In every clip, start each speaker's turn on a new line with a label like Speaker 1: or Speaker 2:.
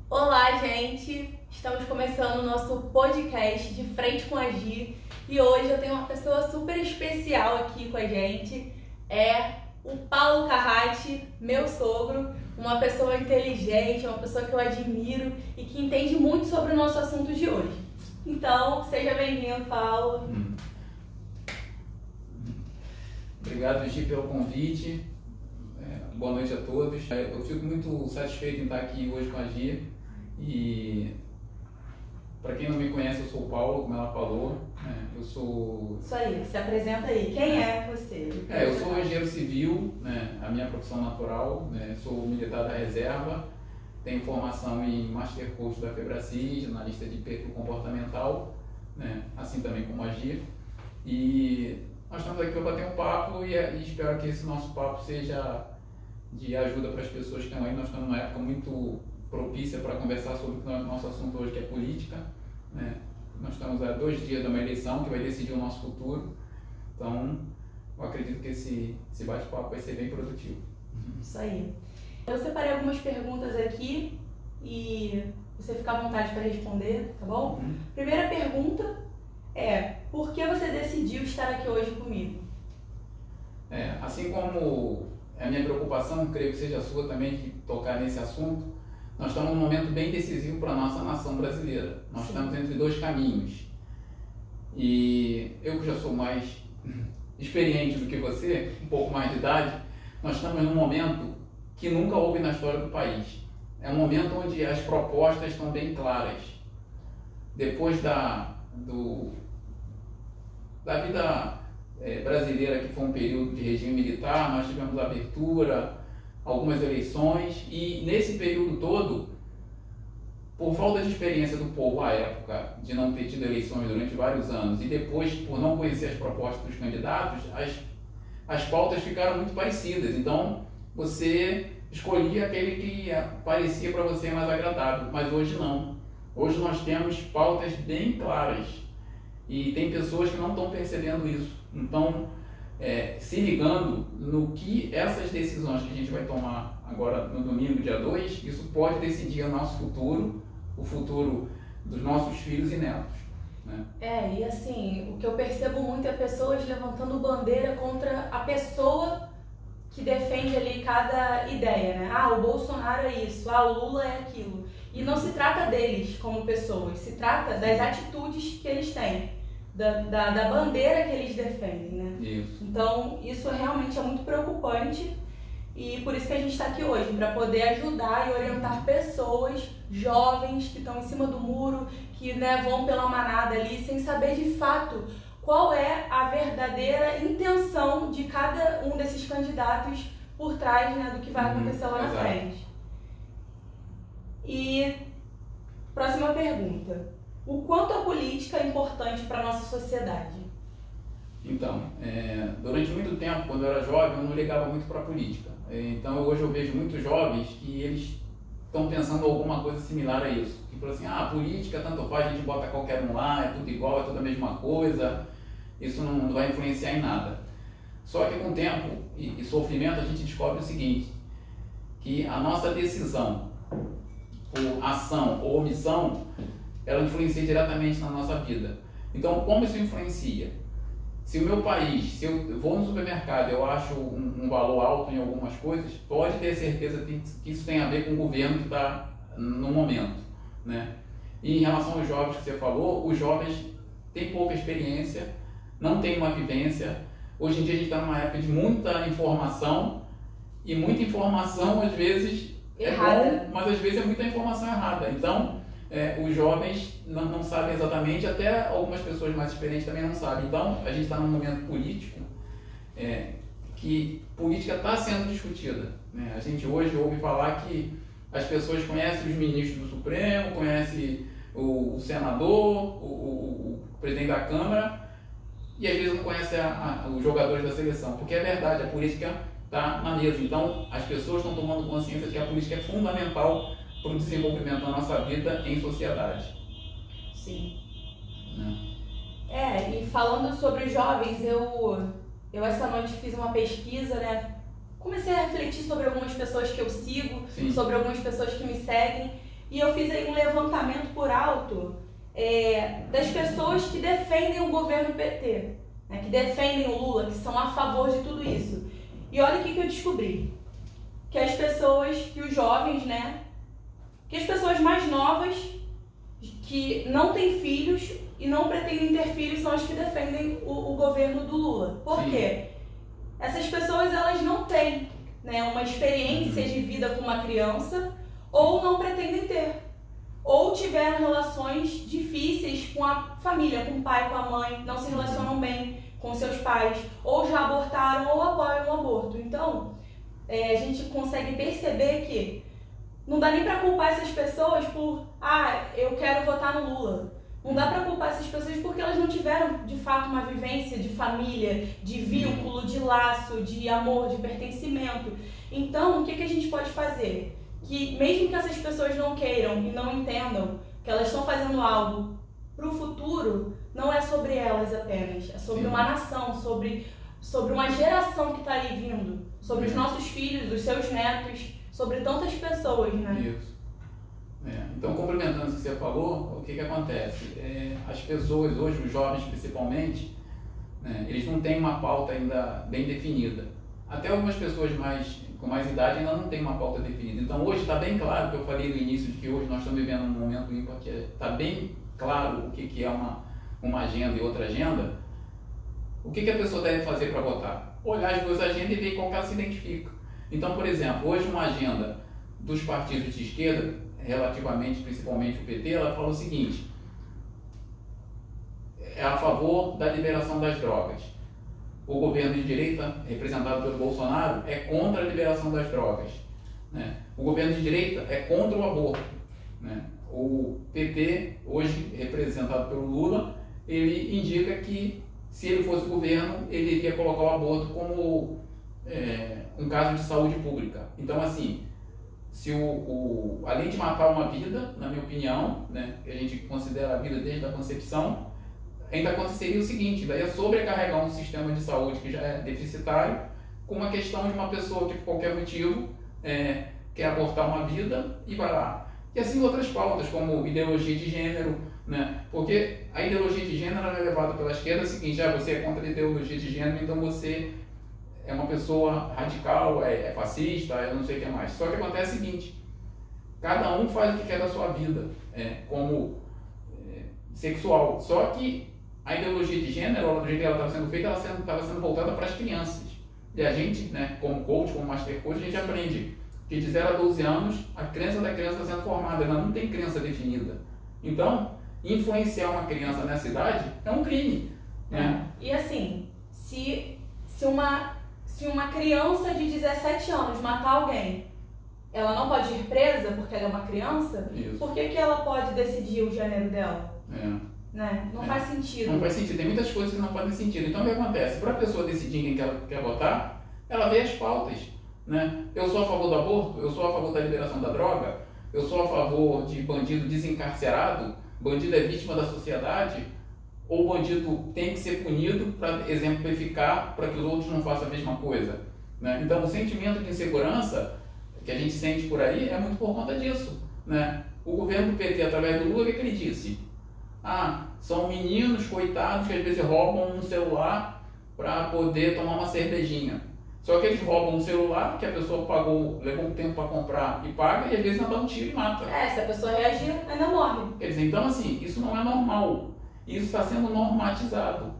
Speaker 1: Olá, gente! Estamos começando o nosso podcast de Frente com a Gi e hoje eu tenho uma pessoa super especial aqui com a gente. É o Paulo Carratti, meu sogro, uma pessoa inteligente, uma pessoa que eu admiro e que entende muito sobre o nosso assunto de hoje. Então, seja bem-vindo, Paulo.
Speaker 2: Obrigado, Gi, pelo convite. Boa noite a todos. Eu fico muito satisfeito em estar aqui hoje com a Gi. E para quem não me conhece, eu sou o Paulo, como ela falou. Eu sou...
Speaker 1: Isso aí, se apresenta aí. Quem é você?
Speaker 2: Eu sou engenheiro civil, a minha profissão natural, sou militar da reserva, tenho formação em Master Coach da Febracis, analista de perfil comportamental, assim também como a Gi. E nós estamos aqui para bater um papo e espero que esse nosso papo seja de ajuda para as pessoas que estão aí. Nós estamos numa época muito propícia para conversar sobre o nosso assunto hoje, que é política. Nós estamos a 2 dias de uma eleição que vai decidir o nosso futuro. Então, eu acredito que esse bate-papo vai ser bem produtivo.
Speaker 1: Isso aí. Eu separei algumas perguntas aqui e você fica à vontade para responder, tá bom? Primeira pergunta é: por que você decidiu estar aqui hoje comigo?
Speaker 2: Assim como é a minha preocupação, creio que seja a sua também, de tocar nesse assunto, nós estamos num momento bem decisivo para a nossa nação brasileira. Nós estamos entre 2 caminhos. E eu, que já sou mais experiente do que você, um pouco mais de idade, nós estamos num momento que nunca houve na história do país. É um momento onde as propostas estão bem claras. Depois da vida brasileira, que foi um período de regime militar, nós tivemos abertura, algumas eleições, e nesse período todo, por falta de experiência do povo à época, de não ter tido eleições durante vários anos, e depois por não conhecer as propostas dos candidatos, as pautas ficaram muito parecidas. Então você escolhia aquele que parecia para você mais agradável, mas hoje não. Hoje nós temos pautas bem claras e tem pessoas que não estão percebendo isso. Então, se ligando no que essas decisões que a gente vai tomar agora no domingo, dia 2, isso pode decidir o nosso futuro, o futuro dos nossos filhos e netos.
Speaker 1: E assim, o que eu percebo muito é pessoas levantando bandeira contra a pessoa que defende ali cada ideia, o Bolsonaro é isso, o Lula é aquilo. E não se trata deles como pessoas, se trata das atitudes que eles têm, da bandeira que eles defendem,
Speaker 2: Isso.
Speaker 1: Então, isso realmente é muito preocupante e por isso que a gente está aqui hoje, para poder ajudar e orientar pessoas jovens que estão em cima do muro, que vão pela manada ali, sem saber de fato qual é a verdadeira intenção de cada um desses candidatos por trás do que vai acontecer lá na frente. E próxima pergunta: o quanto a política é importante para a nossa sociedade?
Speaker 2: Então, durante muito tempo, quando eu era jovem, eu não ligava muito para a política. Então, hoje eu vejo muitos jovens que eles estão pensando alguma coisa similar a isso. Que falam assim, a política tanto faz, a gente bota qualquer um lá, é tudo igual, é tudo a mesma coisa, isso não vai influenciar em nada. Só que com o tempo e sofrimento, a gente descobre o seguinte, que a nossa decisão, ou ação ou omissão, ela influencia diretamente na nossa vida. Então, como isso influencia? Se o meu país, se eu vou no supermercado, eu acho um valor alto em algumas coisas, pode ter certeza que isso tem a ver com o governo que está no momento, E em relação aos jovens que você falou, os jovens têm pouca experiência, não têm uma vivência. Hoje em dia a gente está numa época de muita informação, e muita informação às vezes
Speaker 1: errada.
Speaker 2: É bom, mas às vezes é muita informação errada. Então, os jovens não sabem exatamente, até algumas pessoas mais experientes também não sabem. Então, a gente está num momento político que política está sendo discutida. A gente hoje ouve falar que as pessoas conhecem os ministros do Supremo, conhecem o senador, o presidente da Câmara, e às vezes não conhecem os jogadores da seleção, porque é verdade, a política está na mesa. Então, as pessoas estão tomando consciência de que a política é fundamental para o desenvolvimento da nossa vida em sociedade.
Speaker 1: Sim. E falando sobre os jovens, eu essa noite fiz uma pesquisa, comecei a refletir sobre algumas pessoas que eu sigo, sobre algumas pessoas que me seguem, e eu fiz aí um levantamento por alto das pessoas que defendem o governo PT, né, que defendem o Lula, que são a favor de tudo isso. E olha o que eu descobri. Que as pessoas, que os jovens, né, que as pessoas mais novas, que não têm filhos e não pretendem ter filhos, são as que defendem o governo do Lula. Por quê? Essas pessoas, elas não têm, né, uma experiência de vida com uma criança, ou não pretendem ter, ou tiveram relações difíceis com a família, com o pai, com a mãe, não se relacionam bem com seus pais, ou já abortaram ou apoiam o aborto. Então, a gente consegue perceber que não dá nem para culpar essas pessoas por, eu quero votar no Lula. Não dá para culpar essas pessoas porque elas não tiveram, de fato, uma vivência de família, de vínculo, de laço, de amor, de pertencimento. Então, o que a gente pode fazer? Que mesmo que essas pessoas não queiram e não entendam que elas estão fazendo algo para o futuro, não é sobre elas apenas, é sobre uma nação, sobre uma geração que está aí vindo, sobre os nossos filhos, os seus netos, sobre tantas pessoas, né?
Speaker 2: Isso. Então, complementando o que você falou, o que acontece? As pessoas hoje, os jovens principalmente, né, eles não têm uma pauta ainda bem definida. Até algumas pessoas com mais idade ainda não têm uma pauta definida. Então, hoje está bem claro, que eu falei no início, de que hoje nós estamos vivendo um momento ímpar, que está bem claro o que é uma agenda e outra agenda. O que a pessoa deve fazer para votar? Olhar as duas agendas e ver qual que ela se identifica. Então, por exemplo, hoje uma agenda dos partidos de esquerda, relativamente, principalmente o PT, ela fala o seguinte: é a favor da liberação das drogas. O governo de direita, representado pelo Bolsonaro, é contra a liberação das drogas, né? O governo de direita é contra o aborto, né? O PT, hoje representado pelo Lula, ele indica que, se ele fosse o governo, ele iria colocar o aborto como um caso de saúde pública. Então, assim, se além de matar uma vida, na minha opinião, né, que a gente considera a vida desde a concepção, ainda aconteceria o seguinte: daí é sobrecarregar um sistema de saúde que já é deficitário, com uma questão de uma pessoa que, por qualquer motivo, quer abortar uma vida e vai lá. E assim outras pautas, como ideologia de gênero, né? Porque a ideologia de gênero é levada pela esquerda o seguinte: você é contra a ideologia de gênero, então você é uma pessoa radical, é fascista, eu não sei o que mais. Só que acontece o seguinte: cada um faz o que quer da sua vida, como sexual. Só que a ideologia de gênero, do jeito que ela estava sendo feita, ela estava sendo voltada para as crianças. E a gente, né, como coach, como master coach, a gente aprende que de 0 a 12 anos, a crença da criança está sendo formada, ela não tem crença definida. Então, influenciar uma criança nessa idade é um crime, né?
Speaker 1: E assim, se uma criança de 17 anos matar alguém, ela não pode ir presa porque ela é uma criança?
Speaker 2: Isso.
Speaker 1: Por que ela pode decidir o gênero dela? Né? Não faz sentido.
Speaker 2: Não faz sentido, tem muitas coisas que não fazem sentido. Então, o que acontece? Para a pessoa decidir quem quer votar, ela vê as pautas, né? Eu sou a favor do aborto, eu sou a favor da liberação da droga, eu sou a favor de bandido desencarcerado, bandido é vítima da sociedade, ou o bandido tem que ser punido para exemplificar, para que os outros não façam a mesma coisa, né? Então, o sentimento de insegurança que a gente sente por aí é muito por conta disso, né? O governo do PT, através do Lula, o que ele disse? São meninos coitados que às vezes roubam um celular para poder tomar uma cervejinha. Só que eles roubam um celular que a pessoa levou um tempo para comprar e paga, e às vezes não dá um tiro e mata.
Speaker 1: Se a pessoa reagir, ainda morre.
Speaker 2: Quer dizer, então assim, isso não é normal. Isso está sendo normatizado.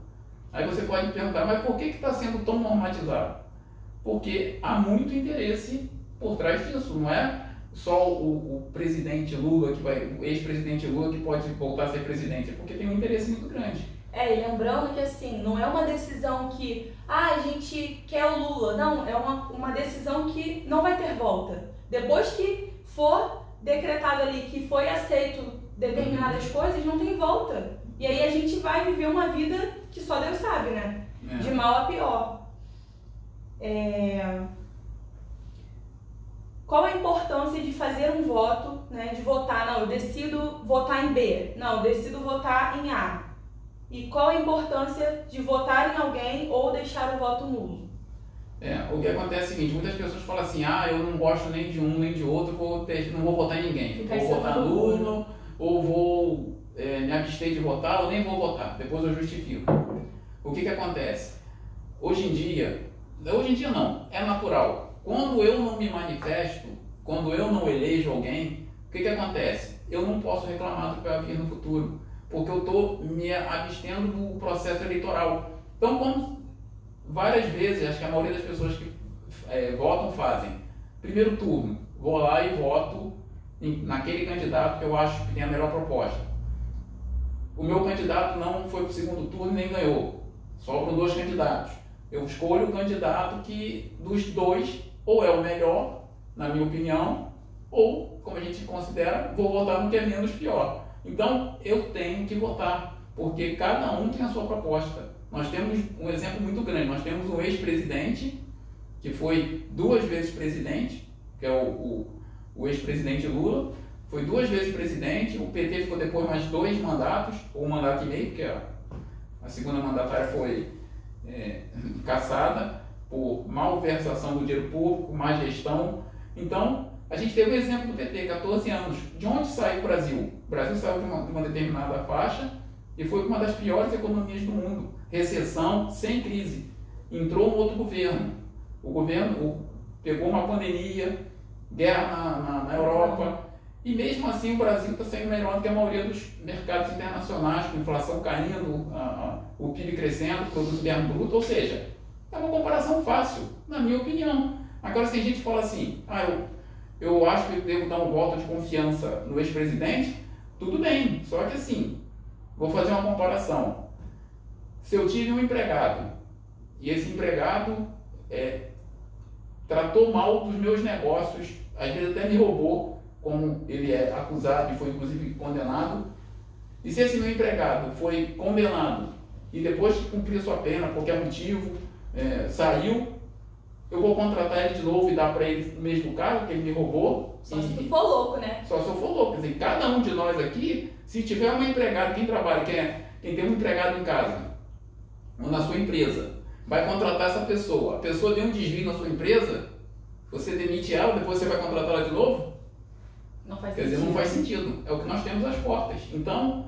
Speaker 2: Aí você pode perguntar, mas por que está sendo tão normatizado? Porque há muito interesse por trás disso. Não é só o presidente Lula, o ex-presidente Lula que pode voltar a ser presidente, é porque tem um interesse muito grande.
Speaker 1: E lembrando que assim, não é uma decisão que a gente quer o Lula. Não, é uma decisão que não vai ter volta. Depois que for decretado ali, que foi aceito determinadas coisas, não tem volta. E aí a gente vai viver uma vida que só Deus sabe, né? De mal a pior. Qual a importância de fazer um voto, né? De votar, não, eu decido votar em B, não, eu decido votar em A. E qual a importância de votar em alguém ou deixar o voto nulo?
Speaker 2: O que acontece é o seguinte, muitas pessoas falam assim, eu não gosto nem de um nem de outro, não vou votar em ninguém. Vou votar nulo, ou vou me abster de votar, ou nem vou votar, depois eu justifico. O que acontece? Hoje em dia não, é natural. Quando eu não me manifesto, quando eu não elejo alguém, o que acontece? Eu não posso reclamar do que vai vir no futuro, porque eu estou me abstendo do processo eleitoral. Então, como várias vezes, acho que a maioria das pessoas que votam fazem, primeiro turno, vou lá e voto naquele candidato que eu acho que tem a melhor proposta. O meu candidato não foi para o segundo turno e nem ganhou, sobram 2 candidatos. Eu escolho o candidato que dos 2 ou é o melhor, na minha opinião, ou, como a gente considera, vou votar no que é menos pior. Então, eu tenho que votar, porque cada um tem a sua proposta. Nós temos um exemplo muito grande, nós temos um ex-presidente, que foi 2 vezes presidente, que é o ex-presidente Lula, foi 2 vezes presidente, o PT ficou depois mais 2 mandatos, ou 1 mandato e meio, porque a segunda mandatária foi cassada por malversação do dinheiro público, má gestão. Então, a gente teve o exemplo do PT, 14 anos. De onde saiu o Brasil? O Brasil saiu de uma determinada faixa e foi uma das piores economias do mundo. Recessão, sem crise. Entrou um outro governo. O governo pegou uma pandemia, guerra na Europa, e mesmo assim o Brasil está saindo melhor do que a maioria dos mercados internacionais, com inflação caindo, o PIB crescendo, o produto interno bruto, ou seja, é uma comparação fácil, na minha opinião. Agora, se a gente fala assim, eu acho que eu devo dar um voto de confiança no ex-presidente, tudo bem, só que assim, vou fazer uma comparação. Se eu tive um empregado, e esse empregado tratou mal dos meus negócios, às vezes até me roubou, como ele é acusado e foi inclusive condenado, e se esse meu empregado foi condenado e depois que cumpriu sua pena, por qualquer motivo, saiu, eu vou contratar ele de novo e dar para ele o mesmo cargo que ele me roubou?
Speaker 1: Só se tu for louco, né?
Speaker 2: Só se eu for louco. Quer dizer, cada um de nós aqui, se tiver um empregado, quem trabalha, quem tem um empregado em casa ou na sua empresa, vai contratar essa pessoa. A pessoa deu um desvio na sua empresa, você demite ela, depois você vai contratar ela de novo?
Speaker 1: Não faz
Speaker 2: Quer
Speaker 1: sentido.
Speaker 2: dizer, não faz sentido. É o que nós temos às portas. Então,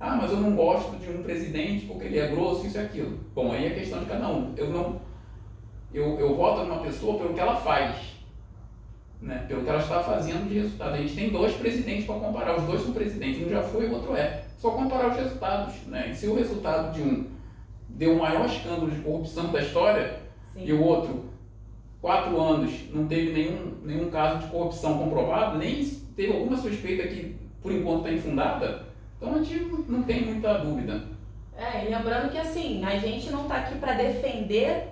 Speaker 2: mas eu não gosto de um presidente porque ele é grosso, isso e aquilo. Bom, aí é questão de cada um. Eu voto numa pessoa pelo que ela faz, né? Pelo que ela está fazendo de resultado. A gente tem 2 presidentes para comparar, os 2 são presidentes, um já foi e o outro é. Só comparar os resultados, né? E se o resultado de um deu o maior escândalo de corrupção da história, sim, e o outro, 4 anos, não teve nenhum caso de corrupção comprovado, nem teve alguma suspeita que por enquanto está infundada, então a gente não tem muita dúvida.
Speaker 1: E lembrando que assim, a gente não está aqui para defender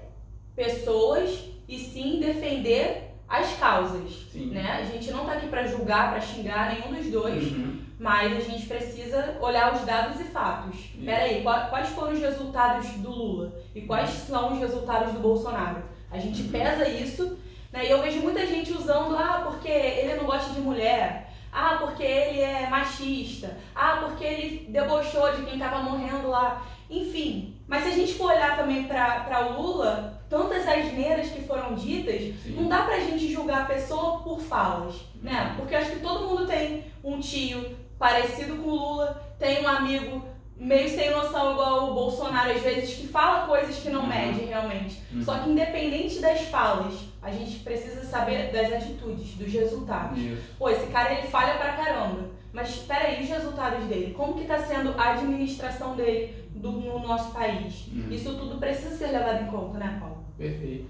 Speaker 1: pessoas e sim defender as causas, né? A gente não está aqui para julgar, para xingar nenhum dos dois, mas a gente precisa olhar os dados e fatos. Peraí, quais foram os resultados do Lula e quais são os resultados do Bolsonaro? A gente pesa isso, né? E eu vejo muita gente usando, porque ele não gosta de mulher, porque ele é machista, porque ele debochou de quem estava morrendo lá, enfim. Mas se a gente for olhar também para o Lula, tantas asneiras que foram ditas, sim, não dá pra gente julgar a pessoa por falas, né? Porque eu acho que todo mundo tem um tio parecido com o Lula, tem um amigo meio sem noção igual o Bolsonaro, às vezes, que fala coisas que não mede realmente. Só que independente das falas, a gente precisa saber das atitudes, dos resultados. Pô, esse cara ele falha pra caramba, mas peraí, os resultados dele? Como que tá sendo a administração dele no nosso país? Isso tudo precisa ser levado em conta, né, Paulo?
Speaker 2: Perfeito.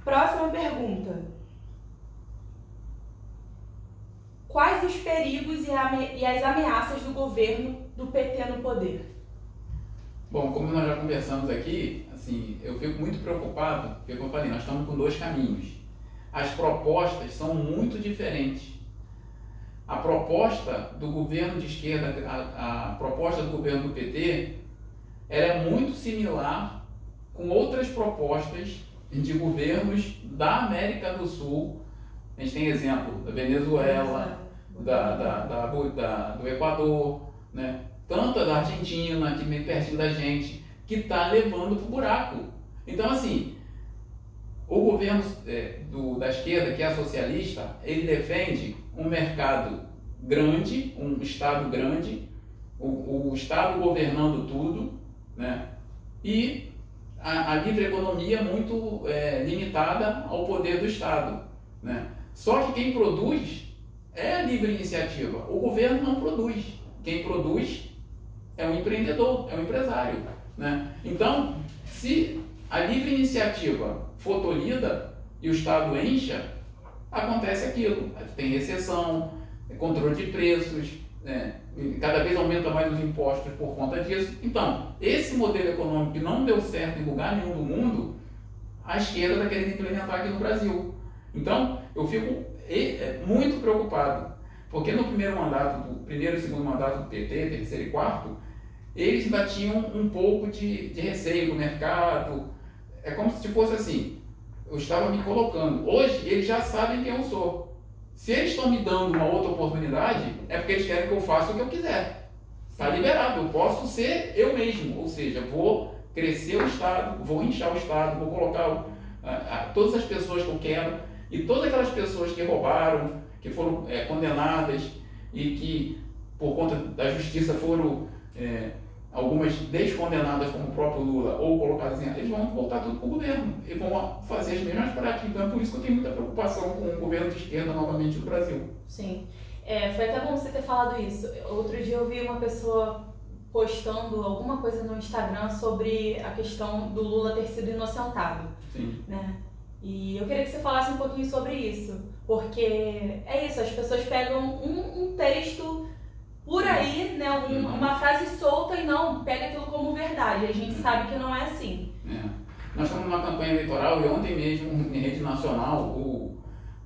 Speaker 1: Próxima pergunta. Quais os perigos e as ameaças do governo do PT no poder?
Speaker 2: Bom, como nós já conversamos aqui, assim, eu fico muito preocupado, porque como eu falei, nós estamos com 2 caminhos. As propostas são muito diferentes. A proposta do governo de esquerda, a proposta do governo do PT, ela é muito similar com outras propostas de governos da América do Sul. A gente tem exemplo da Venezuela, do Equador, né? Tanto a da Argentina, que meio pertinho da gente, que está levando para o buraco. Então, assim, o governo da esquerda, que é socialista, ele defende um mercado grande, um Estado grande, o Estado governando tudo, né? E a livre economia muito limitada ao poder do Estado, né? Só que quem produz é a livre iniciativa. O governo não produz. Quem produz é o empreendedor, é o empresário, né? Então, se a livre iniciativa for tolhida e o Estado encha, acontece aquilo. Tem recessão, controle de preços, cada vez aumenta mais os impostos por conta disso. Então, esse modelo econômico que não deu certo em lugar nenhum do mundo, a esquerda está querendo implementar aqui no Brasil. Então, eu fico muito preocupado, porque no primeiro e segundo mandato do PT, terceiro e quarto, eles ainda tinham um pouco de receio do mercado. É como se fosse assim, eu estava me colocando. Hoje, eles já sabem quem eu sou. Se eles estão me dando uma outra oportunidade, é porque eles querem que eu faça o que eu quiser. Está liberado, eu posso ser eu mesmo. Ou seja, vou crescer o Estado, vou inchar o Estado, vou colocar todas as pessoas que eu quero e todas aquelas pessoas que roubaram, que foram condenadas e que, por conta da justiça, foram algumas descondenadas, como o próprio Lula, ou colocadas em... eles vão voltar tudo para o governo e vão fazer as mesmas práticas. Então é por isso que eu tenho muita preocupação com o governo de esquerda novamente no Brasil.
Speaker 1: Sim, foi até bom você ter falado isso. Outro dia eu vi uma pessoa postando alguma coisa no Instagram sobre a questão do Lula ter sido inocentado.
Speaker 2: Sim.
Speaker 1: Né? E eu queria que você falasse um pouquinho sobre isso, porque é isso, as pessoas pegam um texto por aí, né, uma frase solta e não pega aquilo como verdade. A gente sabe que não é assim.
Speaker 2: Nós estamos numa campanha eleitoral e ontem mesmo, em rede nacional, o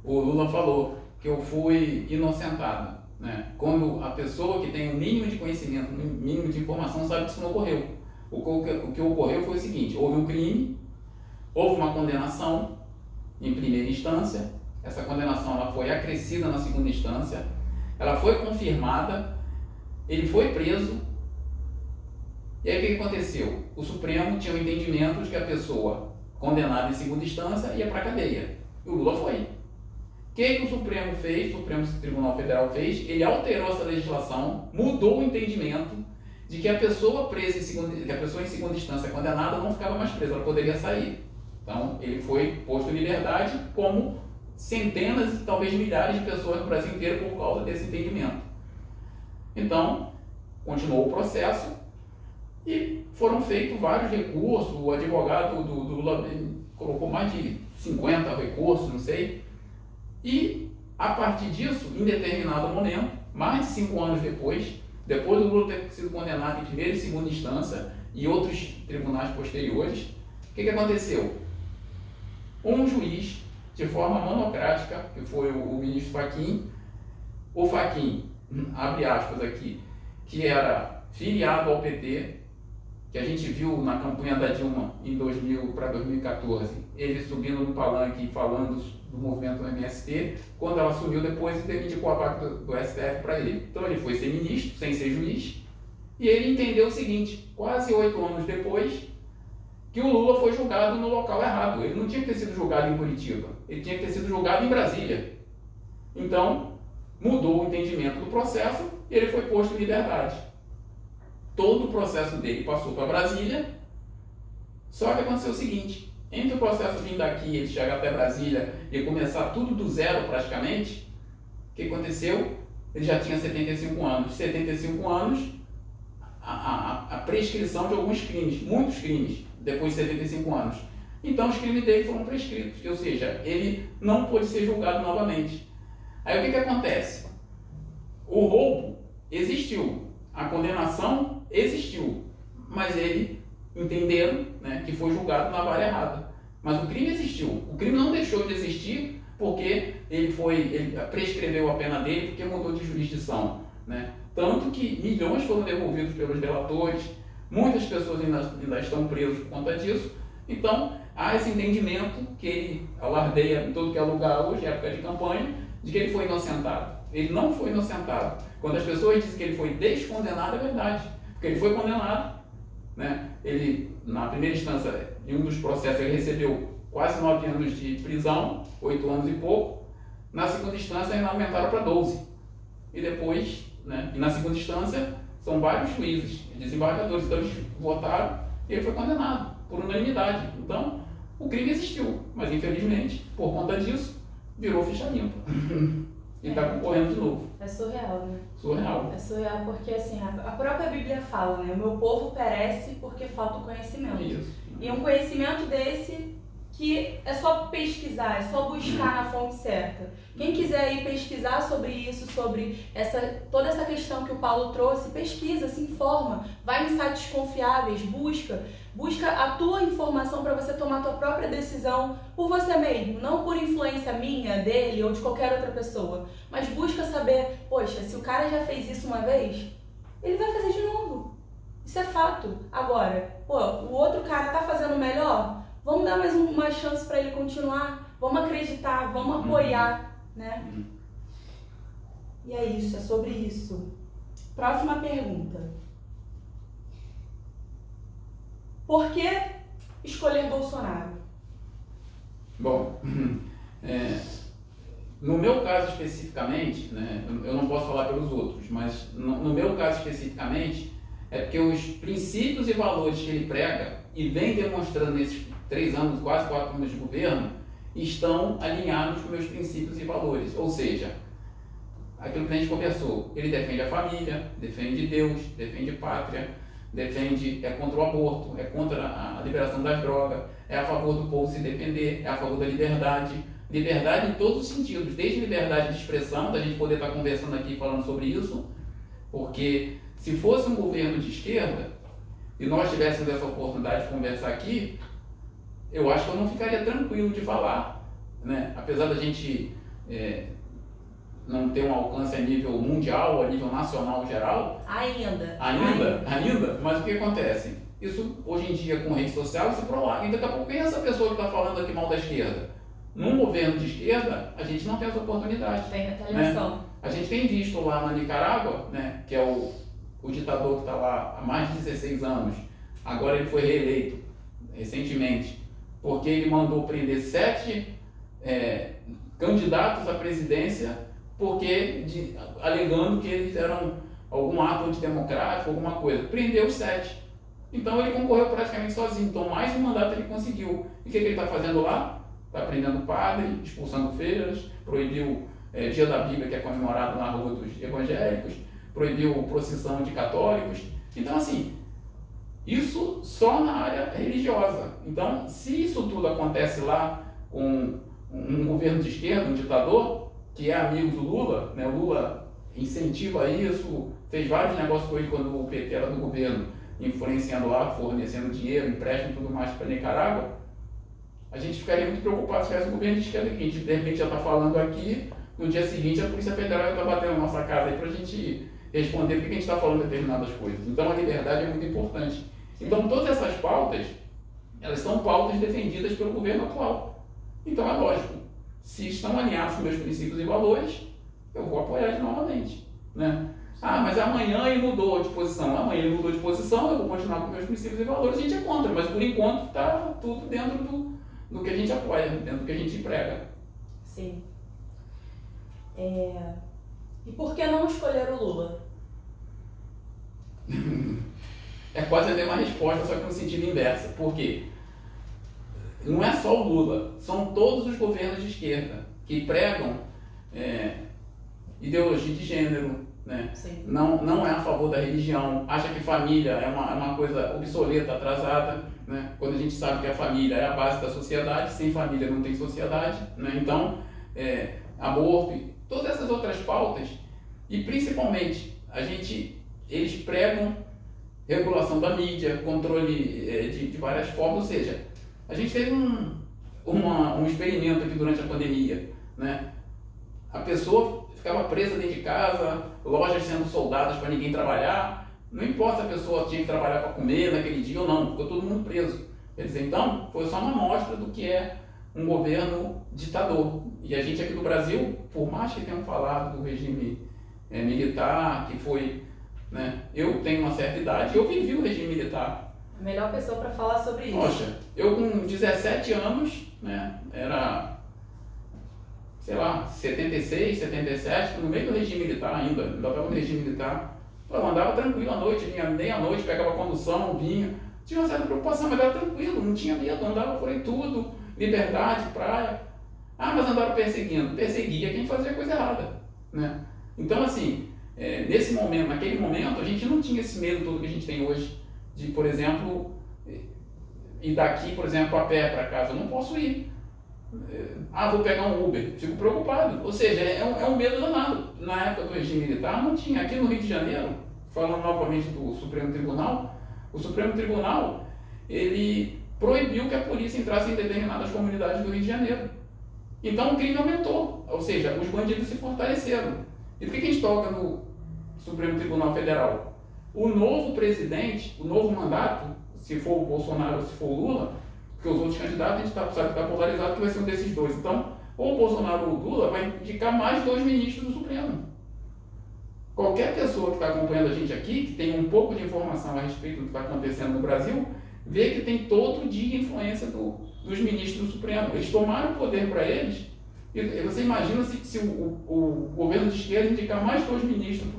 Speaker 2: Lula falou que eu fui inocentado, né? Quando a pessoa que tem um mínimo de conhecimento, um mínimo de informação, sabe que isso não ocorreu. O que ocorreu foi o seguinte: houve um crime, houve uma condenação em primeira instância, essa condenação ela foi acrescida na segunda instância, ela foi confirmada, ele foi preso, e aí o que aconteceu? O Supremo tinha o entendimento de que a pessoa condenada em segunda instância ia para a cadeia, e o Lula foi. O que o Supremo fez, o Supremo Tribunal Federal fez? Ele alterou essa legislação, mudou o entendimento de que a pessoa presa em segunda instância condenada não ficava mais presa, ela poderia sair. Então, ele foi posto em liberdade, como centenas e talvez milhares de pessoas no Brasil inteiro por causa desse entendimento. Então, continuou o processo e foram feitos vários recursos. O advogado do Lula colocou mais de 50 recursos, não sei. E, a partir disso, em determinado momento, mais de 5 anos depois do Lula ter sido condenado em primeira e segunda instância e outros tribunais posteriores, o que aconteceu? Um juiz, de forma monocrática, que foi o ministro Fachin, o Fachin, abre aspas aqui, que era filiado ao PT, que a gente viu na campanha da Dilma em 2000 para 2014, ele subindo no palanque falando do movimento MST, quando ela assumiu depois ele indicou a vaga do STF para ele. Então ele foi ser ministro, sem ser juiz, e ele entendeu o seguinte: quase 8 anos depois, que o Lula foi julgado no local errado. Ele não tinha que ter sido julgado em Curitiba, ele tinha que ter sido julgado em Brasília. Então, mudou o entendimento do processo e ele foi posto em liberdade. Todo o processo dele passou para Brasília, só que aconteceu o seguinte: entre o processo vindo daqui, ele chegar até Brasília e começar tudo do zero praticamente, o que aconteceu? Ele já tinha 75 anos. 75 anos, a prescrição de alguns crimes, muitos crimes, depois de 75 anos. Então os crimes dele foram prescritos, ou seja, ele não pôde ser julgado novamente. Aí o que acontece? O roubo existiu, a condenação existiu, mas ele entenderam, né, que foi julgado na vara errada. Mas o crime existiu. O crime não deixou de existir porque ele prescreveu a pena dele porque mudou de jurisdição, né? Tanto que milhões foram devolvidos pelos delatores, muitas pessoas ainda estão presas por conta disso. Então, há esse entendimento que ele alardeia em todo que é lugar hoje, época de campanha, de que ele foi inocentado. Ele não foi inocentado. Quando as pessoas dizem que ele foi descondenado, é verdade. Porque ele foi condenado, né? Ele, na primeira instância, em um dos processos ele recebeu quase 9 anos de prisão, 8 anos e pouco. Na segunda instância ainda aumentaram para 12. E depois, né, e na segunda instância são vários juízes, desembargadores, então eles votaram e ele foi condenado por unanimidade. Então o crime existiu, mas infelizmente, por conta disso, virou ficha limpa. E está concorrendo de novo.
Speaker 1: É surreal, né?
Speaker 2: Surreal.
Speaker 1: É surreal porque assim, a própria Bíblia fala, né? O meu povo perece porque falta o conhecimento.
Speaker 2: Isso.
Speaker 1: E um conhecimento desse que é só pesquisar, é só buscar na fonte certa. Quem quiser ir pesquisar sobre isso, sobre toda essa questão que o Paulo trouxe, pesquisa, se informa, vai em sites confiáveis, busca a tua informação para você tomar a tua própria decisão por você mesmo, não por influência minha, dele ou de qualquer outra pessoa, mas busca saber, poxa, se o cara já fez isso uma vez, ele vai fazer de novo. Isso é fato. Agora, o outro cara tá fazendo melhor? Vamos dar mais uma chance para ele continuar? Vamos acreditar, vamos apoiar, né? E é isso, é sobre isso. Próxima pergunta. Por que escolher Bolsonaro?
Speaker 2: Bom, no meu caso especificamente, né, eu não posso falar pelos outros, mas no meu caso especificamente, é porque os princípios e valores que ele prega e vem demonstrando nesses 3 anos, quase 4 anos de governo, estão alinhados com meus princípios e valores. Ou seja, aquilo que a gente conversou, ele defende a família, defende Deus, defende pátria, é contra o aborto, é contra a liberação das drogas, é a favor do povo se defender, é a favor da liberdade. Liberdade em todos os sentidos, desde liberdade de expressão, da gente poder estar conversando aqui falando sobre isso, porque se fosse um governo de esquerda e nós tivéssemos essa oportunidade de conversar aqui, eu acho que eu não ficaria tranquilo de falar, né? Apesar da gente não ter um alcance a nível mundial, a nível nacional geral. Ainda, mas o que acontece? Isso hoje em dia com rede social se prolaga. E daqui a pouco quem é essa pessoa que está falando aqui mal da esquerda? Num governo de esquerda, a gente não tem essa oportunidade.
Speaker 1: Tem retaliação.
Speaker 2: Né? A gente tem visto lá na Nicarágua, né, que é o ditador que está lá há mais de 16 anos, agora ele foi reeleito recentemente, porque ele mandou prender 7 candidatos à presidência, alegando que eles eram algum ato antidemocrático, alguma coisa. Prendeu os 7. Então ele concorreu praticamente sozinho. Então mais um mandato ele conseguiu. E o que ele está fazendo lá? Está prendendo padre, expulsando feiras, proibiu Dia da Bíblia, que é comemorado na rua dos evangélicos, proibiu procissão de católicos. Então assim, isso só na área religiosa. Então, se isso tudo acontece lá com um governo de esquerda, um ditador, que é amigo do Lula, né? O Lula incentiva isso, fez vários negócios com ele quando o PT era do governo, influenciando lá, fornecendo dinheiro, empréstimo e tudo mais para Nicarágua, a gente ficaria muito preocupado se tivesse um governo de esquerda que a gente de repente já está falando aqui, no dia seguinte a Polícia Federal já está batendo na nossa casa aí para a gente responder porque a gente está falando determinadas coisas. Então a liberdade é muito importante. Então todas essas pautas, elas são pautas defendidas pelo governo atual. Então é lógico, se estão alinhados com meus princípios e valores, eu vou apoiar ele novamente, né? Ah, mas amanhã ele mudou de posição. Amanhã ele mudou de posição, eu vou continuar com meus princípios e valores, a gente é contra, mas por enquanto está tudo dentro do que a gente apoia, dentro do que a gente prega.
Speaker 1: Sim. E por que não escolher o Lula?
Speaker 2: É quase a mesma resposta, só que no sentido inverso. Por quê? Não é só o Lula, são todos os governos de esquerda que pregam ideologia de gênero, né? Não é a favor da religião, acha que família é uma coisa obsoleta, atrasada, né? Quando a gente sabe que a família é a base da sociedade, sem família não tem sociedade, né? Então, aborto, todas essas outras pautas, e principalmente, eles pregam regulação da mídia, controle de várias formas, ou seja, a gente teve um experimento aqui durante a pandemia, né? A pessoa ficava presa dentro de casa, lojas sendo soldadas para ninguém trabalhar, não importa se a pessoa tinha que trabalhar para comer naquele dia ou não, ficou todo mundo preso. Quer dizer, então, foi só uma amostra do que é um governo ditador. E a gente aqui no Brasil, por mais que tenham falado do regime militar, que foi, né, eu tenho uma certa idade, eu vivi o regime militar.
Speaker 1: A melhor pessoa para falar sobre isso.
Speaker 2: Poxa, eu com 17 anos, né, era, sei lá, 76, 77, no meio do regime militar ainda estava no regime militar. Eu andava tranquilo à noite, vinha meia-noite, pegava condução, vinha. Tinha uma certa preocupação, mas era tranquilo, não tinha medo, andava por aí tudo, liberdade, praia. Ah, mas andaram perseguindo. Perseguia quem fazia coisa errada, né? Então, assim, nesse momento, naquele momento, a gente não tinha esse medo todo que a gente tem hoje de, por exemplo, ir daqui, por exemplo, a pé para casa. Eu não posso ir. Ah, vou pegar um Uber. Fico preocupado. Ou seja, é um medo danado. Na época do regime militar, não tinha. Aqui no Rio de Janeiro, falando novamente do Supremo Tribunal, o Supremo Tribunal, ele proibiu que a polícia entrasse em determinadas comunidades do Rio de Janeiro. Então o crime aumentou, ou seja, os bandidos se fortaleceram. E por que a gente toca no Supremo Tribunal Federal? O novo presidente, o novo mandato, se for o Bolsonaro ou se for o Lula, porque os outros candidatos a gente sabe que está polarizado que vai ser um desses dois. Então, ou o Bolsonaro ou o Lula vai indicar mais 2 ministros do Supremo. Qualquer pessoa que está acompanhando a gente aqui, que tem um pouco de informação a respeito do que está acontecendo no Brasil, vê que tem todo dia influência dos ministros do Supremo. Eles tomaram o poder para eles, e você imagina se o governo de esquerda indicar mais 2 ministros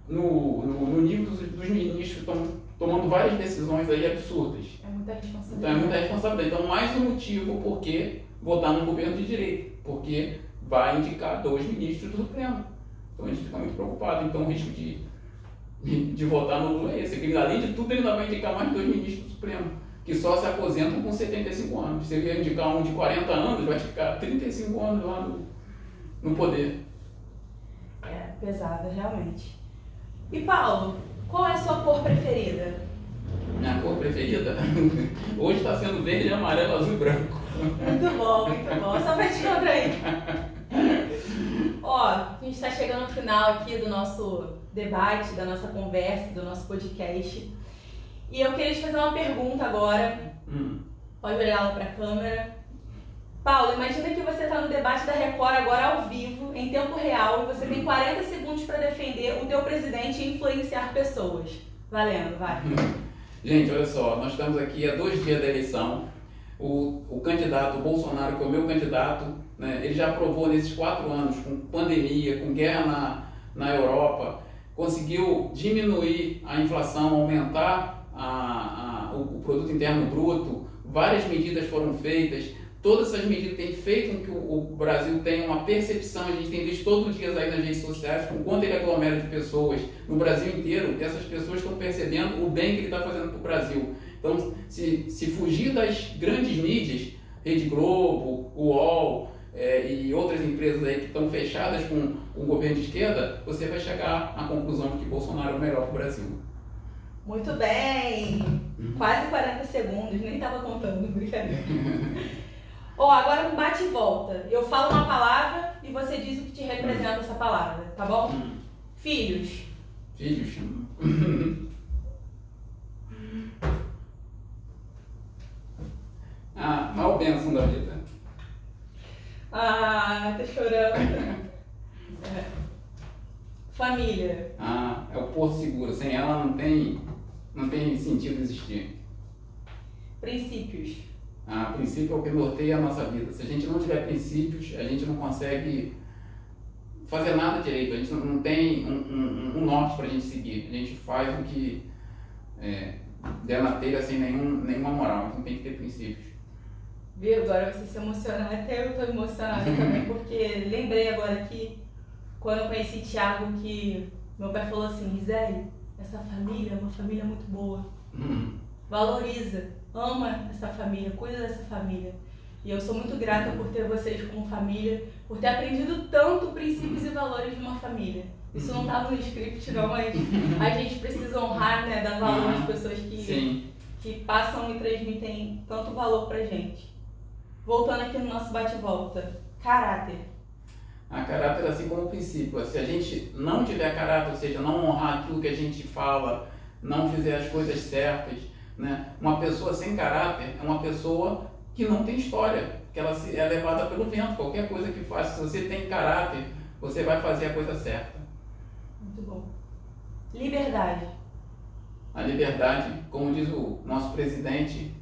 Speaker 2: no nível dos ministros que estão tomando várias decisões aí absurdas.
Speaker 1: É muita responsabilidade.
Speaker 2: Então é muita responsabilidade. Então, mais um motivo por que votar num governo de direita, porque vai indicar 2 ministros do Supremo. Então a gente fica muito preocupado. Então o risco de votar no Lula é esse, que além de tudo ele ainda vai indicar mais 2 ministros do Supremo, que só se aposentam com 75 anos. Se ele indicar um de 40 anos, vai ficar 35 anos lá no poder.
Speaker 1: É pesada, realmente. E Paulo, qual é a sua cor preferida?
Speaker 2: Minha cor preferida? Hoje está sendo verde, amarelo, azul e branco.
Speaker 1: Muito bom, muito bom. Só vai te contrair. Ó, a gente está chegando no final aqui do nosso debate, da nossa conversa, do nosso podcast. E eu queria te fazer uma pergunta agora. Pode olhar lá para a câmera. Paulo, imagina que você está no debate da Record agora ao vivo, em tempo real, e você tem 40 segundos para defender o teu presidente e influenciar pessoas. Valendo, vai.
Speaker 2: Gente, olha só, nós estamos aqui há 2 dias da eleição. O candidato, o Bolsonaro, que é o meu candidato, né, ele já provou nesses 4 anos, com pandemia, com guerra na Europa, conseguiu diminuir a inflação, aumentar o produto interno bruto, várias medidas foram feitas. Todas essas medidas têm feito com que o Brasil tenha uma percepção, a gente tem visto todos os dias aí nas redes sociais, com quanto ele aglomera de pessoas no Brasil inteiro, e essas pessoas estão percebendo o bem que ele está fazendo para o Brasil. Então, se fugir das grandes mídias, Rede Globo, UOL e outras empresas aí que estão fechadas com o governo de esquerda, você vai chegar à conclusão de que Bolsonaro é o melhor para o Brasil.
Speaker 1: Muito bem! Quase 40 segundos, nem estava contando, brincadeira. Ó, agora um bate e volta. Eu falo uma palavra e você diz o que te representa essa palavra, tá bom? Filhos.
Speaker 2: Filhos? Maior bênção da vida.
Speaker 1: Tá chorando. Família.
Speaker 2: É o porto seguro. Sem ela não tem sentido existir.
Speaker 1: Princípios.
Speaker 2: Princípio é o que norteia a nossa vida. Se a gente não tiver princípios, a gente não consegue fazer nada direito. A gente não tem um norte para a gente seguir. A gente faz o que der na telha sem nenhuma moral. Então tem que ter princípios.
Speaker 1: Viu? Agora você se emocionar. Até eu estou emocionada também, porque lembrei agora que quando eu conheci Thiago, que meu pai falou assim: Gisele, essa família é uma família muito boa. Valoriza, ama essa família, cuida dessa família. E eu sou muito grata por ter vocês como família, por ter aprendido tanto princípios e valores de uma família. Isso não estava no script não, mas a gente precisa honrar, né, dar valor às pessoas que passam e transmitem tanto valor pra gente. Voltando aqui no nosso bate-volta, caráter.
Speaker 2: Caráter assim como princípio. Se a gente não tiver caráter, ou seja, não honrar aquilo que a gente fala, não fizer as coisas certas, né? Uma pessoa sem caráter é uma pessoa que não tem história, que ela é levada pelo vento. Qualquer coisa que faça, se você tem caráter, você vai fazer a coisa certa.
Speaker 1: Muito bom. Liberdade.
Speaker 2: A liberdade, como diz o nosso presidente,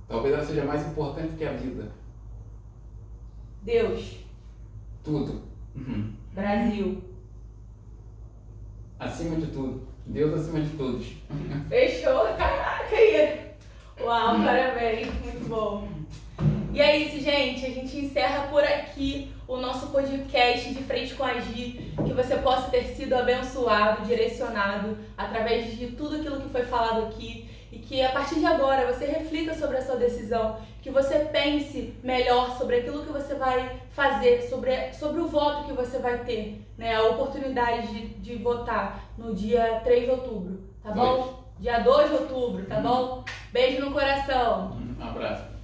Speaker 2: talvez ela seja mais importante que a vida.
Speaker 1: Deus.
Speaker 2: Tudo.
Speaker 1: Brasil.
Speaker 2: Acima de tudo. Deus acima de todos.
Speaker 1: Fechou? Caraca aí. Uau, parabéns. Muito bom. E é isso, gente. A gente encerra por aqui o nosso podcast de Frente com a Gi. Que você possa ter sido abençoado, direcionado através de tudo aquilo que foi falado aqui. E que a partir de agora você reflita sobre a sua decisão. Que você pense melhor sobre aquilo que você vai fazer, sobre o voto que você vai ter, né? A oportunidade de votar no dia 3 de outubro, tá bom? Dia 2 de outubro, tá bom? Beijo no coração.
Speaker 2: Um abraço.